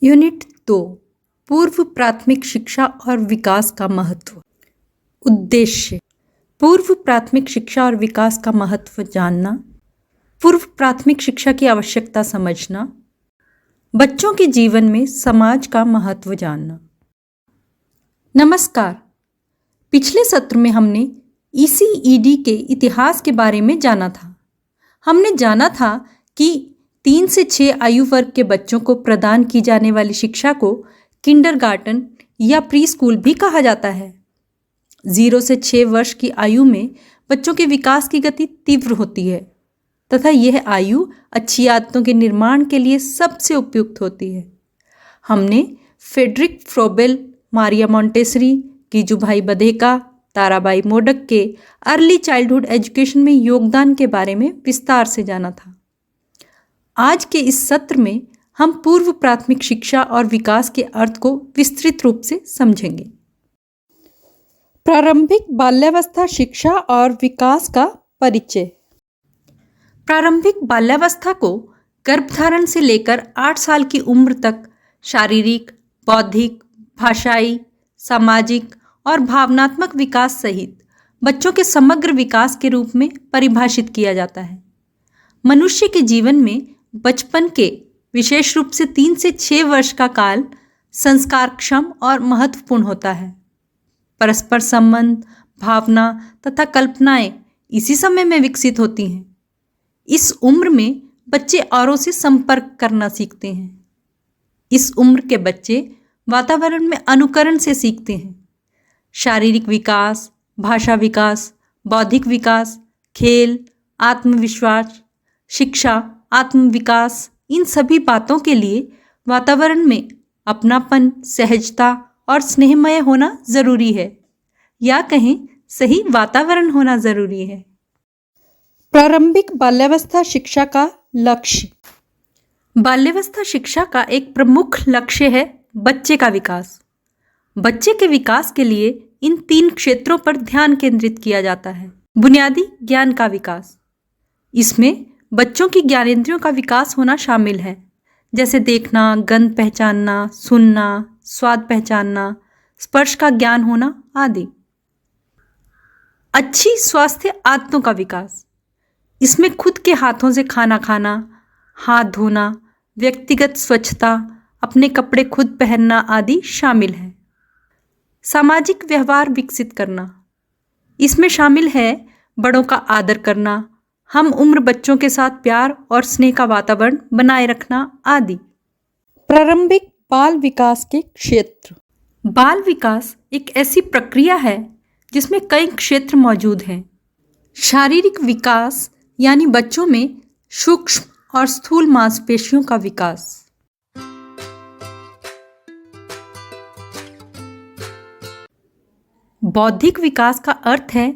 Unit 2 पूर्व प्राथमिक शिक्षा और विकास का महत्व। उद्देश्य: पूर्व प्राथमिक शिक्षा और विकास का महत्व जानना, पूर्व प्राथमिक शिक्षा की आवश्यकता समझना, बच्चों के जीवन में समाज का महत्व जानना। नमस्कार, पिछले सत्र में हमने ECED के इतिहास के बारे में जाना था। हमने जाना था कि 3 से 6 आयु वर्ग के बच्चों को प्रदान की जाने वाली शिक्षा को किंडरगार्टन या प्री स्कूल भी कहा जाता है। 0 से 6 वर्ष की आयु में बच्चों के विकास की गति तीव्र होती है तथा यह आयु अच्छी आदतों के निर्माण के लिए सबसे उपयुक्त होती है। हमने Friedrich Froebel, Maria Montessori, Gijubhai Badheka, Tarabai modak के अर्ली चाइल्डहुड एजुकेशन में योगदान के बारे में विस्तार से जाना था। आज के इस सत्र में हम पूर्व प्राथमिक शिक्षा और विकास के अर्थ को विस्तृत रूप से समझेंगे। प्रारंभिक बाल्यावस्था शिक्षा और विकास का परिचय। प्रारंभिक बाल्यावस्था को गर्भधारण से लेकर 8 साल की उम्र तक शारीरिक, बौद्धिक, भाषाई, सामाजिक और भावनात्मक विकास सहित बच्चों के समग्र विकास के रूप में परिभाषित किया जाता है। मनुष्य के जीवन में बचपन के विशेष रूप से 3 से 6 वर्ष का काल संस्कारक्षम और महत्वपूर्ण होता है। परस्पर संबंध, भावना तथा कल्पनाएं इसी समय में विकसित होती हैं। इस उम्र में बच्चे औरों से संपर्क करना सीखते हैं। इस उम्र के बच्चे वातावरण में अनुकरण से सीखते हैं। शारीरिक विकास, भाषा विकास, बौद्धिक विकास, खेल, आत्मविश्वास, शिक्षा, आत्मविकास, इन सभी बातों के लिए वातावरण में अपनापन, सहजता और स्नेहमय होना जरूरी है, या कहें सही वातावरण होना जरूरी है। प्रारंभिक बाल्यावस्था शिक्षा का लक्ष्य। बाल्यावस्था शिक्षा का एक प्रमुख लक्ष्य है बच्चे का विकास। बच्चे के विकास के लिए इन 3 क्षेत्रों पर ध्यान केंद्रित किया जाता है। बुनियादी ज्ञान का विकास। इसमें बच्चों की ज्ञानेंद्रियों का विकास होना शामिल है, जैसे देखना, गंध पहचानना, सुनना, स्वाद पहचानना, स्पर्श का ज्ञान होना आदि। अच्छी स्वास्थ्य आदतों का विकास। इसमें खुद के हाथों से खाना खाना, हाथ धोना, व्यक्तिगत स्वच्छता, अपने कपड़े खुद पहनना आदि शामिल है। सामाजिक व्यवहार विकसित करना। इसमें शामिल है बड़ों का आदर करना, हम उम्र बच्चों के साथ प्यार और स्नेह का वातावरण बनाए रखना आदि। प्रारंभिक बाल विकास के क्षेत्र। बाल विकास एक ऐसी प्रक्रिया है जिसमें कई क्षेत्र मौजूद हैं। शारीरिक विकास यानी बच्चों में सूक्ष्म और स्थूल मांसपेशियों का विकास। बौद्धिक विकास का अर्थ है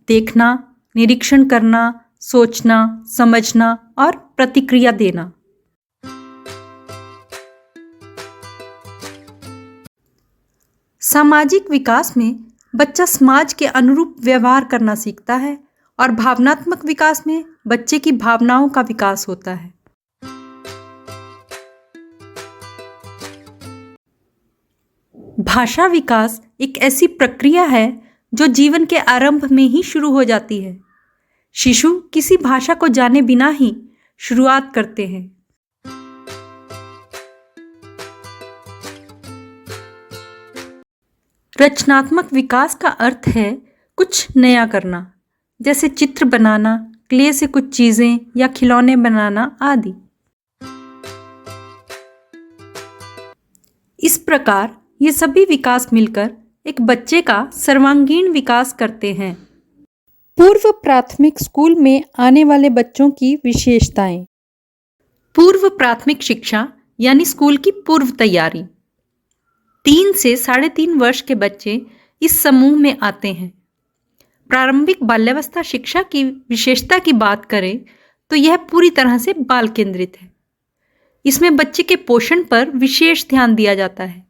देखना, निरीक्षण करना, सोचना, समझना और प्रतिक्रिया देना। सामाजिक विकास में बच्चा समाज के अनुरूप व्यवहार करना सीखता है और भावनात्मक विकास में बच्चे की भावनाओं का विकास होता है। भाषा विकास एक ऐसी प्रक्रिया है जो जीवन के आरंभ में ही शुरू हो जाती है। शिशु किसी भाषा को जाने बिना ही शुरुआत करते हैं। रचनात्मक विकास का अर्थ है कुछ नया करना, जैसे चित्र बनाना, क्ले से कुछ चीजें या खिलौने बनाना आदि। इस प्रकार ये सभी विकास मिलकर एक बच्चे का सर्वांगीण विकास करते हैं। पूर्व प्राथमिक स्कूल में आने वाले बच्चों की विशेषताएं। पूर्व प्राथमिक शिक्षा यानी स्कूल की पूर्व तैयारी। 3 से 3.5 वर्ष के बच्चे इस समूह में आते हैं। प्रारंभिक बाल्यावस्था शिक्षा की विशेषता की बात करें तो यह पूरी तरह से बाल केंद्रित है। इसमें बच्चे के पोषण पर विशेष ध्यान दिया जाता है।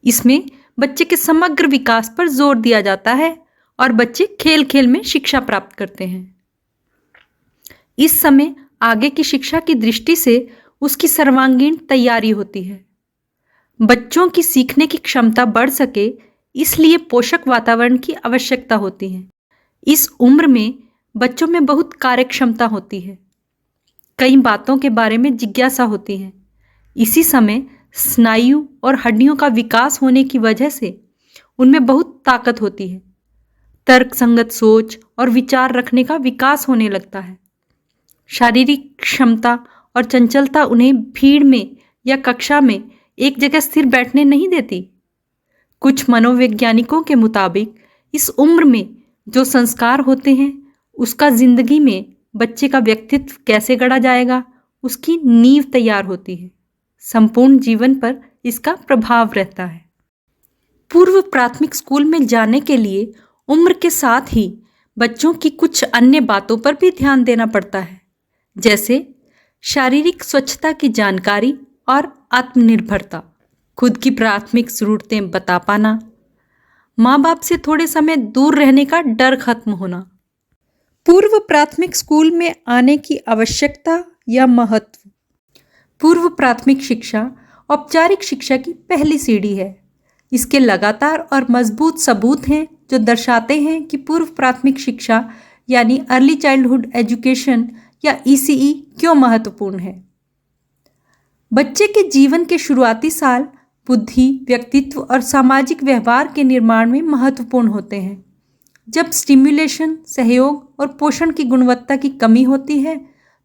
इसमें बच्चे के समग्र विकास पर जोर दिया जाता है और बच्चे खेल खेल में शिक्षा प्राप्त करते हैं। इस समय आगे की शिक्षा की दृष्टि से उसकी सर्वांगीण तैयारी होती है। बच्चों की सीखने की क्षमता बढ़ सके, इसलिए पोषक वातावरण की आवश्यकता होती है। इस उम्र में बच्चों में बहुत कार्यक्षमता होती है, कई बातों के बारे में जिज्ञासा होती है। इसी समय स्नायु और हड्डियों का विकास होने की वजह से उनमें बहुत ताकत होती है। तर्कसंगत सोच और विचार रखने का विकास होने लगता है। शारीरिक क्षमता और चंचलता उन्हें भीड़ में या कक्षा में एक जगह स्थिर बैठने नहीं देती। कुछ मनोवैज्ञानिकों के मुताबिक इस उम्र में जो संस्कार होते हैं, उसका जिंदगी में बच्चे का व्यक्तित्व कैसे गढ़ा जाएगा, उसकी नींव तैयार होती है। संपूर्ण जीवन पर इसका प्रभाव रहता है। पूर्व प्राथमिक स्कूल में जाने के लिए उम्र के साथ ही बच्चों की कुछ अन्य बातों पर भी ध्यान देना पड़ता है, जैसे शारीरिक स्वच्छता की जानकारी और आत्मनिर्भरता, खुद की प्राथमिक ज़रूरतें बता पाना, माँ बाप से थोड़े समय दूर रहने का डर खत्म होना। पूर्व प्राथमिक स्कूल में आने की आवश्यकता या महत्व। पूर्व प्राथमिक शिक्षा औपचारिक शिक्षा की पहली सीढ़ी है। इसके लगातार और मजबूत सबूत हैं जो दर्शाते हैं कि पूर्व प्राथमिक शिक्षा यानी अर्ली चाइल्डहुड एजुकेशन या ECE क्यों महत्वपूर्ण है। बच्चे के जीवन के शुरुआती साल बुद्धि, व्यक्तित्व और सामाजिक व्यवहार के निर्माण में महत्वपूर्ण होते हैं। जब स्टिम्युलेशन, सहयोग और पोषण की गुणवत्ता की कमी होती है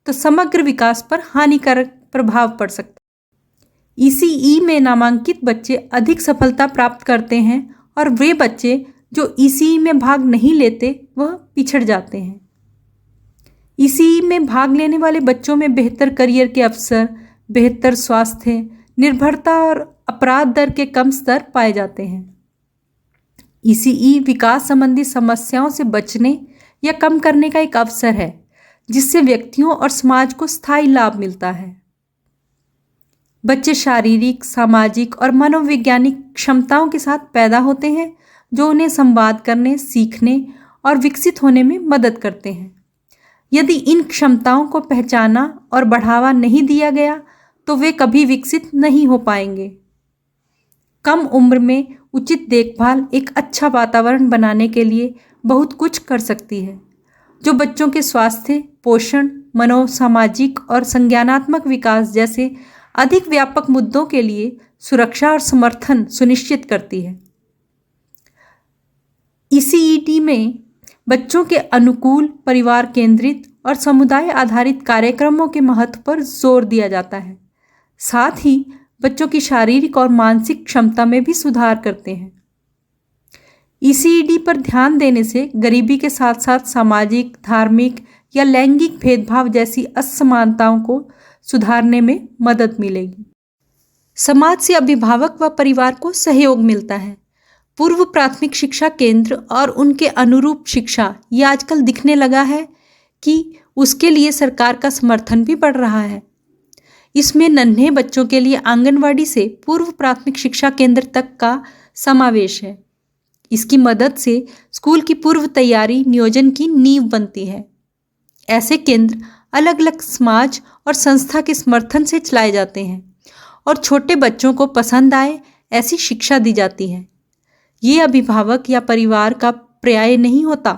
तो समग्र विकास पर हानिकारक प्रभाव पड़ सकता है। ECE में नामांकित बच्चे अधिक सफलता प्राप्त करते हैं और वे बच्चे जो ECE में भाग नहीं लेते वह पिछड़ जाते हैं। ECE में भाग लेने वाले बच्चों में बेहतर करियर के अवसर, बेहतर स्वास्थ्य, निर्भरता और अपराध दर के कम स्तर पाए जाते हैं। ECE विकास संबंधी समस्याओं से बचने या कम करने का एक अवसर है, जिससे व्यक्तियों और समाज को स्थायी लाभ मिलता है। बच्चे शारीरिक, सामाजिक और मनोवैज्ञानिक क्षमताओं के साथ पैदा होते हैं जो उन्हें संवाद करने, सीखने और विकसित होने में मदद करते हैं। यदि इन क्षमताओं को पहचाना और बढ़ावा नहीं दिया गया तो वे कभी विकसित नहीं हो पाएंगे। कम उम्र में उचित देखभाल एक अच्छा वातावरण बनाने के लिए बहुत कुछ कर सकती है, जो बच्चों के स्वास्थ्य, पोषण, मनोसामाजिक और संज्ञानात्मक विकास जैसे अधिक व्यापक मुद्दों के लिए सुरक्षा और समर्थन सुनिश्चित करती है। ECET में बच्चों के अनुकूल, परिवार केंद्रित और समुदाय आधारित कार्यक्रमों के महत्व पर जोर दिया जाता है। साथ ही बच्चों की शारीरिक और मानसिक क्षमता में भी सुधार करते हैं। ECED पर ध्यान देने से गरीबी के साथ साथ सामाजिक, धार्मिक या लैंगिक भेदभाव जैसी असमानताओं को सुधारने में मदद मिलेगी। समाज से अभिभावक व परिवार को सहयोग मिलता है। पूर्व प्राथमिक शिक्षा केंद्र और उनके अनुरूप शिक्षा ये आजकल दिखने लगा है कि उसके लिए सरकार का समर्थन भी बढ़ रहा है। इसमें नन्हे बच्चों के लिए आंगनवाड़ी से पूर्व प्राथमिक शिक्षा केंद्र तक का समावेश है। इसकी मदद से स्कूल की पूर्व तैयारी नियोजन की नींव बनती है। ऐसे केंद्र अलग अलग समाज और संस्था के समर्थन से चलाए जाते हैं और छोटे बच्चों को पसंद आए ऐसी शिक्षा दी जाती है। ये अभिभावक या परिवार का पर्याय नहीं होता,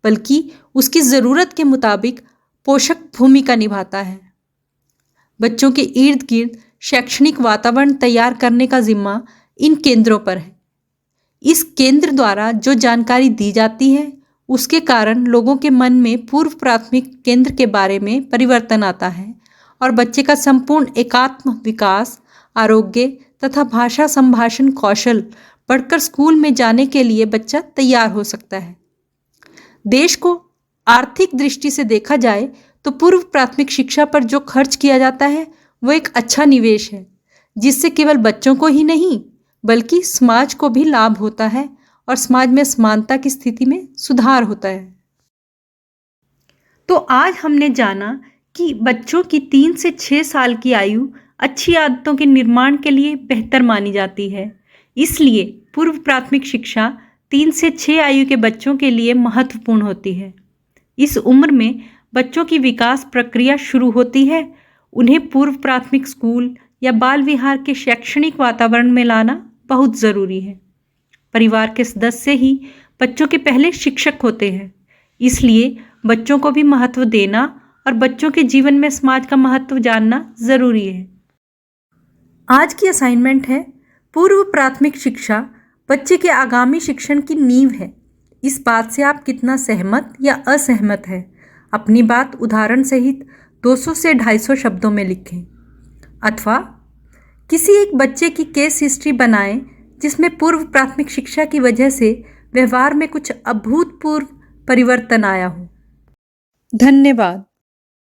बल्कि उसकी ज़रूरत के मुताबिक पोषक भूमिका निभाता है। बच्चों के इर्द गिर्द शैक्षणिक वातावरण तैयार करने का जिम्मा इन केंद्रों पर है। इस केंद्र द्वारा जो जानकारी दी जाती है उसके कारण लोगों के मन में पूर्व प्राथमिक केंद्र के बारे में परिवर्तन आता है और बच्चे का संपूर्ण एकात्म विकास, आरोग्य तथा भाषा संभाषण कौशल बढ़कर स्कूल में जाने के लिए बच्चा तैयार हो सकता है। देश को आर्थिक दृष्टि से देखा जाए तो पूर्व प्राथमिक शिक्षा पर जो खर्च किया जाता है वो एक अच्छा निवेश है, जिससे केवल बच्चों को ही नहीं बल्कि समाज को भी लाभ होता है और समाज में समानता की स्थिति में सुधार होता है। तो आज हमने जाना कि बच्चों की 3 से 6 साल की आयु अच्छी आदतों के निर्माण के लिए बेहतर मानी जाती है। इसलिए पूर्व प्राथमिक शिक्षा 3 से 6 आयु के बच्चों के लिए महत्वपूर्ण होती है। इस उम्र में बच्चों की विकास प्रक्रिया शुरू होती है। उन्हें पूर्व प्राथमिक स्कूल या बाल विहार के शैक्षणिक वातावरण में लाना बहुत ज़रूरी है। परिवार के सदस्य ही बच्चों के पहले शिक्षक होते हैं, इसलिए बच्चों को भी महत्व देना और बच्चों के जीवन में समाज का महत्व जानना ज़रूरी है। आज की असाइनमेंट है, पूर्व प्राथमिक शिक्षा बच्चे के आगामी शिक्षण की नींव है। इस बात से आप कितना सहमत या असहमत हैं? अपनी बात उदाहरण सहित 200 से 250 शब्दों में लिखें, अथवा किसी एक बच्चे की केस हिस्ट्री बनाएं जिसमें पूर्व प्राथमिक शिक्षा की वजह से व्यवहार में कुछ अभूतपूर्व परिवर्तन आया हो। धन्यवाद।